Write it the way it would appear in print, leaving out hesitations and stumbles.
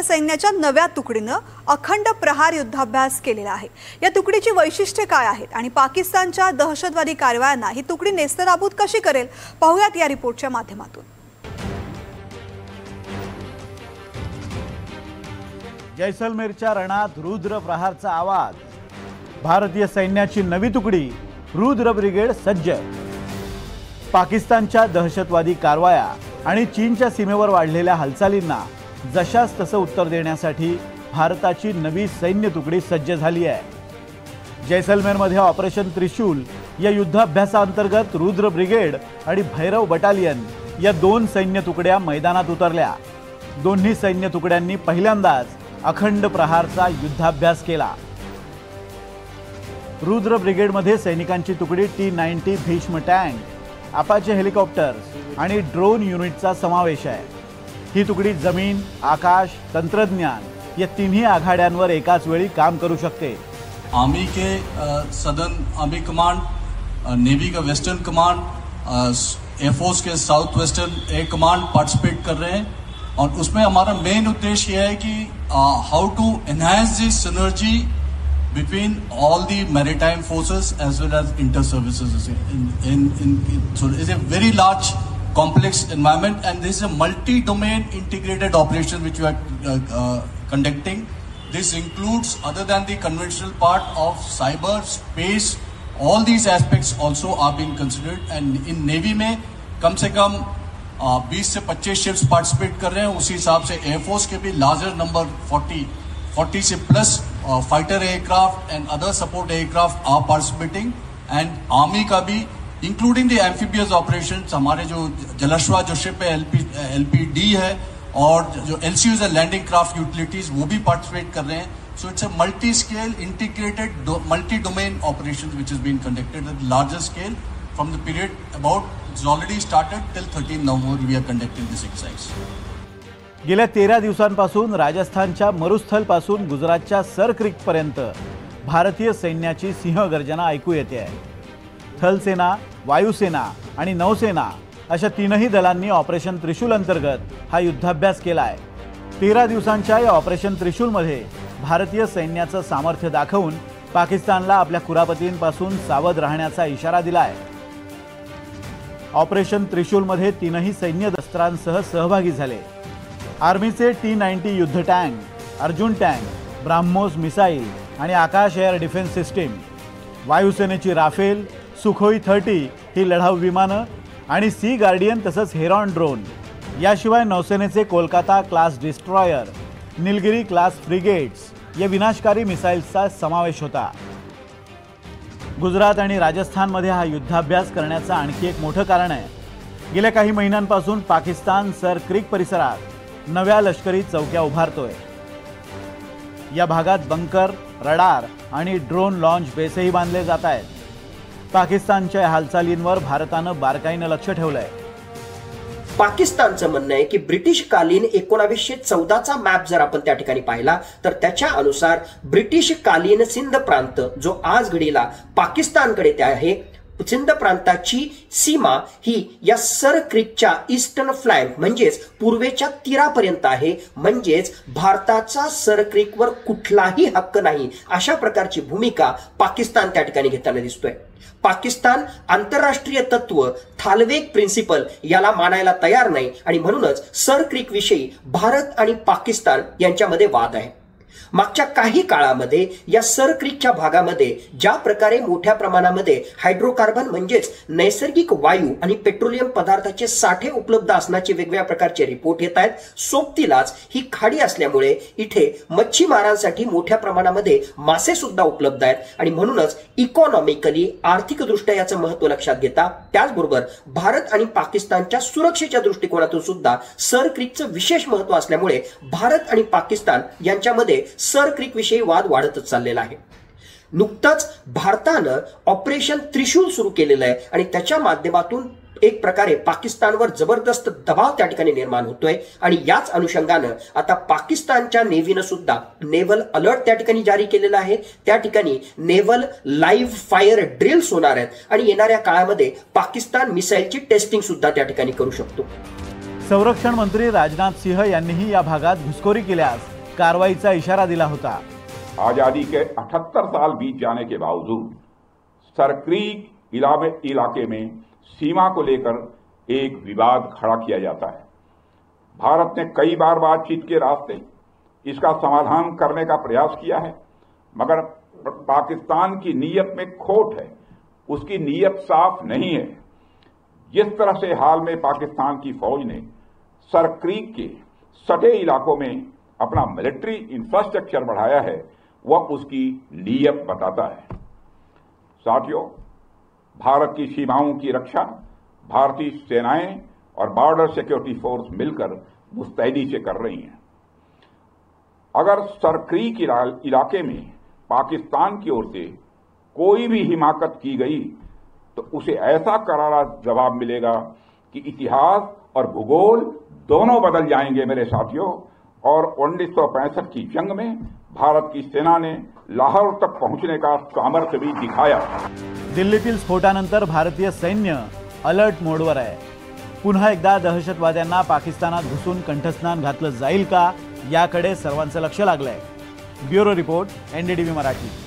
सैन्याच्या नव्या तुकडीनं अखंड प्रहार युद्धाभ्यास केलेला आहे। या तुकडीची वैशिष्ट्ये काय आहेत आणि पाकिस्तानच्या दहशतवादी कारवायांना ही तुकडी नेस्तनाबूत कशी करेल, पाहूयात या रिपोर्टच्या माध्यमातून। जैसलमेरच्या रणात रुद्र प्रहारचा आवाज। भारतीय सैन्याची नवी तुकडी रुद्र ब्रिगेड सज्ज। पाकिस्तानच्या दहशतवादी कारवाया आणि चीनच्या सीमेवर वाढलेल्या हालचालींना जशास तसं उत्तर देण्यासाठी भारताची नवी सैन्य तुकडी सज्ज झाली आहे। जैसलमेरमध्ये ऑपरेशन त्रिशूल या युद्धाभ्यासाअंतर्गत रुद्र ब्रिगेड आणि भैरव बटालियन या दोन सैन्य तुकड्या मैदानात उतरल्या। दोन्ही सैन्य तुकड्यांनी पहिल्यांदाच अखंड प्रहारचा युद्धाभ्यास केला। रुद्र ब्रिगेडमध्ये सैनिकांची तुकडी T-90 Bhishma tank, Apache helicopters आणि ड्रोन युनिटचा समावेश आहे। ही तुकडी जमीन, आकाश, तंत्रज्ञान या तिन्ही आघाड्यांवर एकाच वेळी काम करू शकते। आर्मी के सदर्न आर्मी कमांड, नेवी का वेस्टर्न कमांड, एयरफोर्स के south western air command participate कर रहे हैं और उसमें हमारा मेन उद्देश्य ये है कि how to enhance this synergy between all the maritime forces as well as inter-services. So it's a very large, complex environment, and this is a multi-domain integrated operation which we are conducting. This includes, other than the conventional part of cyber, space, all these aspects also are being considered. And in Navy में कम से कम 20 से 25 ships participate कर रहे हैं। उसी हिसाब से Air Force के भी larger number 40 say plus fighter aircraft and other support aircraft are participating, and army का भी including the amphibious operations, हमारे जो जलश्वा जो ship है LPD है और जो LCUs है landing craft utilities वो भी participate कर रहे हैं। So it's a multi-scale integrated multi-domain operation which has been conducted at larger scale from the period about it's already started till 13 November we are conducting this exercise. गेल्या 13 दिवसांपासून राजस्थानच्या मरुस्थलपासून गुजरातच्या sir creek पर्यंत भारतीय सैन्याची सिंहगर्जना ऐकू येते आहे। थलसेना, वायुसेना आणि नौसेना अशा तीनही दलांनी ऑपरेशन त्रिशूल अंतर्गत हा युद्धाभ्यास केला आहे। 13 दिवसांच्या या ऑपरेशन त्रिशूलमध्ये भारतीय सैन्याचं सामर्थ्य दाखवून पाकिस्तानला आपल्या कुरापतींपासून सावध राहण्याचा इशारा दिला आहे। ऑपरेशन त्रिशूलमध्ये तीनही सैन्य दस्त्रांसह सहभागी झाले। आर्मीचे T-90 युद्ध tank, Arjun tank, BrahMos missile आणि आकाश एअर डिफेन्स सिस्टीम, वायुसेनेची राफेल, सुखोई 30 ही लढाऊ विमानं आणि सी गार्डियन तसंच हेरॉन ड्रोन, याशिवाय नौसेनेचे Kolkata class destroyer, Nilgiri class frigates या विनाशकारी मिसाईल्सचा समावेश होता। गुजरात आणि राजस्थानमध्ये हा युद्धाभ्यास करण्याचं आणखी एक मोठं कारण आहे। गेल्या काही महिन्यांपासून पाकिस्तान सर क्रीक परिसरात नव्या लष्करी चौक्या उभारतोय। या भागात बंकर, रडार आणि ड्रोन लॉन्च बेसही बांधले जात आहेत। पाकिस्तानच्या हालचालींवर भारतानं बारकाईनं लक्ष ठेवलंय। पाकिस्तानचं म्हणणं आहे की ब्रिटिशकालीन 1914चा मॅप जर आपण त्या ठिकाणी पाहिला तर त्याच्या अनुसार ब्रिटिशकालीन सिंध प्रांत जो आज घडीला पाकिस्तानकडे आहे, सिंध प्रांताची सीमा ही या सर क्रीकच्या ईस्टर्न फ्लँक म्हणजेच पूर्वेच्या तीरापर्यंत आहे। म्हणजेच भारताचा सर क्रीकवर कुठलाही हक्क नाही अशा प्रकारची भूमिका पाकिस्तान त्या ठिकाणी घेताना दिसतोय। पाकिस्तान आंतरराष्ट्रीय तत्व थालवेक प्रिन्सिपल याला मानायला तयार नाही आणि म्हणूनच सर क्रीक विषयी भारत आणि पाकिस्तान यांच्यामध्ये वाद आहे। मागच्या काही काळामध्ये या सर क्रीकच्या भागामध्ये ज्या प्रकारे मोठ्या प्रमाणामध्ये हायड्रोकार्बन म्हणजेच नैसर्गिक वायू आणि पेट्रोलियम पदार्थाचे साठे उपलब्ध असण्याचे वेगवेगळ्या प्रकारचे रिपोर्ट येत आहेत। सोबतीलाच ही खाडी असल्यामुळे इथे मच्छीमारांसाठी मोठ्या प्रमाणामध्ये मासे सुद्धा उपलब्ध आहेत आणि म्हणूनच इकॉनॉमिकली आर्थिकदृष्ट्या याचं महत्त्व लक्षात घेता त्याचबरोबर भारत आणि पाकिस्तानच्या सुरक्षेच्या दृष्टिकोनातून सुद्धा सर क्रीकचं विशेष महत्त्व असल्यामुळे भारत आणि पाकिस्तान यांच्यामध्ये सर क्रीक विषयी वाद वाढतच चाललेला आहे। नुकताच भारतानं ऑपरेशन त्रिशूल सुरू केलेलं आहे आणि त्याच्या माध्यमातून एक प्रकारे पाकिस्तानवर जबरदस्त दबाव त्या ठिकाणी निर्माण होतोय आणि याच अनुषंगानं आता पाकिस्तानच्या नेव्हीनं सुद्धा नेव्हल अलर्ट त्या ठिकाणी जारी केलेला आहे। त्या ठिकाणी नेव्हल लाईव्ह फायर ड्रिल्स होणार आहेत आणि येणाऱ्या काळामध्ये पाकिस्तान मिसाईलची टेस्टिंग सुद्धा त्या ठिकाणी करू शकतो। संरक्षण मंत्री राजनाथ सिंह यांनीही या भागात घुसखोरी केल्यास कारवाईचा इशारा दिला होता। आजादी के 78 साल बीत जाने के बावजूद सरक्रीक इलाके में सीमा को लेकर एक विवाद खड़ा किया जाता है। भारत ने कई बार बातचीत के रास्ते इसका समाधान करने का प्रयास किया है, मगर पाकिस्तान की नीयत में खोट है, उसकी नीयत साफ नहीं है। जिस तरह से हाल में पाकिस्तान की फौज ने सरक्रीक के सटे इलाकों में अपना मिलिट्री इंफ्रास्ट्रक्चर बढ़ाया है, वह उसकी नीयत बताता है। साथियों, भारत की सीमाओं की रक्षा भारतीय सेनाएं और बॉर्डर सिक्योरिटी फोर्स मिलकर मुस्तैदी से कर रही हैं। अगर सरक्रीक इलाके में पाकिस्तान की ओर से कोई भी हिमाकत की गई तो उसे ऐसा करारा जवाब मिलेगा कि इतिहास और भूगोल दोनों बदल जाएंगे मेरे साथियों। और 1965 की जंग में भारत की सेना ने लाहौर तक पहुंचने का सामर्थ्य भी दिखाया। दिल्लीतील स्फोटानंतर भारतीय सैन्य अलर्ट मोडवर आहे। पुन्हा एकदा दहशतवाद्यांना पाकिस्तानात घुसून कंठस्नान घातलं जाईल का, याकडे सर्वांचं लक्ष लागलंय। Bureau report, NDTV Marathi.